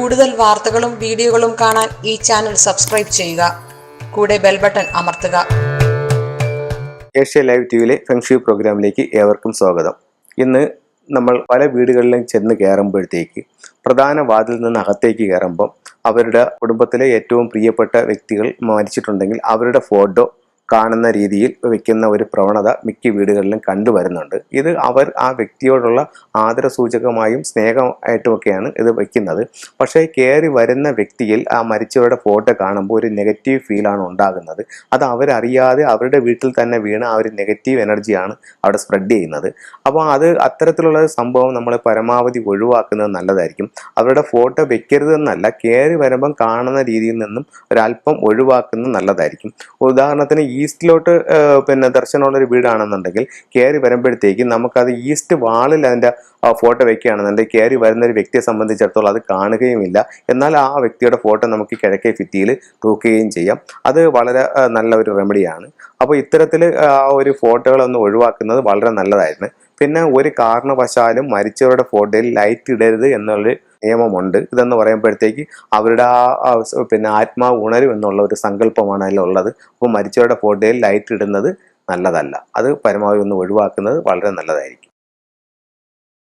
കൂടുതൽ വാർത്തകളും വീഡിയോകളും കാണാൻ ഈ ചാനൽ സബ്സ്ക്രൈബ് ചെയ്യുക. കൂടെ ബെൽ ബട്ടൺ അമർത്തുക. ഏഷ്യ ലൈവ് ടിവിയിലെ ഫെങ്ഷി പ്രോഗ്രാമിലേക്ക് ഏവർക്കും സ്വാഗതം. ഇന്ന് നമ്മൾ പല വീടുകളിലും ചെന്ന് കയറുമ്പോഴത്തേക്ക് പ്രധാന വാതിൽ നിന്ന് അകത്തേക്ക് കയറുമ്പം അവരുടെ കുടുംബത്തിലെ ഏറ്റവും പ്രിയപ്പെട്ട വ്യക്തികൾ മരിച്ചിട്ടുണ്ടെങ്കിൽ അവരുടെ ഫോട്ടോ കാണുന്ന രീതിയിൽ വെക്കുന്ന ഒരു പ്രവണത മിക്ക വീടുകളിലും കണ്ടുവരുന്നുണ്ട്. ഇത് അവർ ആ വ്യക്തിയോടുള്ള ആദരസൂചകമായും സ്നേഹമായിട്ടുമൊക്കെയാണ് ഇത് വയ്ക്കുന്നത്. പക്ഷേ കയറി വരുന്ന വ്യക്തിയിൽ ആ മരിച്ചവരുടെ ഫോട്ടോ കാണുമ്പോൾ ഒരു നെഗറ്റീവ് ഫീലാണ് ഉണ്ടാകുന്നത്. അത് അവരറിയാതെ അവരുടെ വീട്ടിൽ തന്നെ വീണ ആ ഒരു നെഗറ്റീവ് എനർജിയാണ് അവിടെ സ്പ്രെഡ് ചെയ്യുന്നത്. അപ്പോൾ അത്തരത്തിലുള്ള സംഭവം നമ്മൾ പരമാവധി ഒഴിവാക്കുന്നത് നല്ലതായിരിക്കും. അവരുടെ ഫോട്ടോ വെക്കരുതെന്നല്ല, കയറി വരുമ്പം കാണുന്ന രീതിയിൽ നിന്നും ഒരല്പം ഒഴിവാക്കുന്നത് നല്ലതായിരിക്കും. ഉദാഹരണത്തിന് ഈസ്റ്റിലോട്ട് ദർശനമുള്ളൊരു വീടാണെന്നുണ്ടെങ്കിൽ കയറി വരുമ്പോഴത്തേക്ക് നമുക്കത് ഈസ്റ്റ് വാളിൽ അതിൻ്റെ ഫോട്ടോ വെക്കുകയാണെന്നുണ്ടെങ്കിൽ കയറി വരുന്ന ഒരു വ്യക്തിയെ സംബന്ധിച്ചിടത്തോളം അത് കാണുകയുമില്ല. എന്നാൽ ആ വ്യക്തിയുടെ ഫോട്ടോ നമുക്ക് കിഴക്കേ ഭിത്തിയിൽ തൂക്കുകയും ചെയ്യാം. അത് വളരെ നല്ല ഒരു റെമഡിയാണ്. അപ്പോൾ ഇത്തരത്തിൽ ആ ഒരു ഫോട്ടോകളൊന്ന് ഒഴിവാക്കുന്നത് വളരെ നല്ലതായിരുന്നു. പിന്നെ ഒരു കാരണവശാലും മരിച്ചവരുടെ ഫോട്ടോയിൽ ലൈറ്റ് ഇടരുത് എന്നുള്ളൊരു നിയമമുണ്ട്. ഇതെന്ന് പറയുമ്പോഴത്തേക്ക് അവരുടെ ആത്മാവ് ഉണരും എന്നുള്ള ഒരു സങ്കല്പമാണ് അതിലുള്ളത്. അപ്പോൾ മരിച്ചവരുടെ ഫോട്ടോയിൽ ലൈറ്റ് ഇടുന്നത് നല്ലതല്ല. അത് പരമാവധി ഒന്ന് ഒഴിവാക്കുന്നത് വളരെ നല്ലതായിരിക്കും.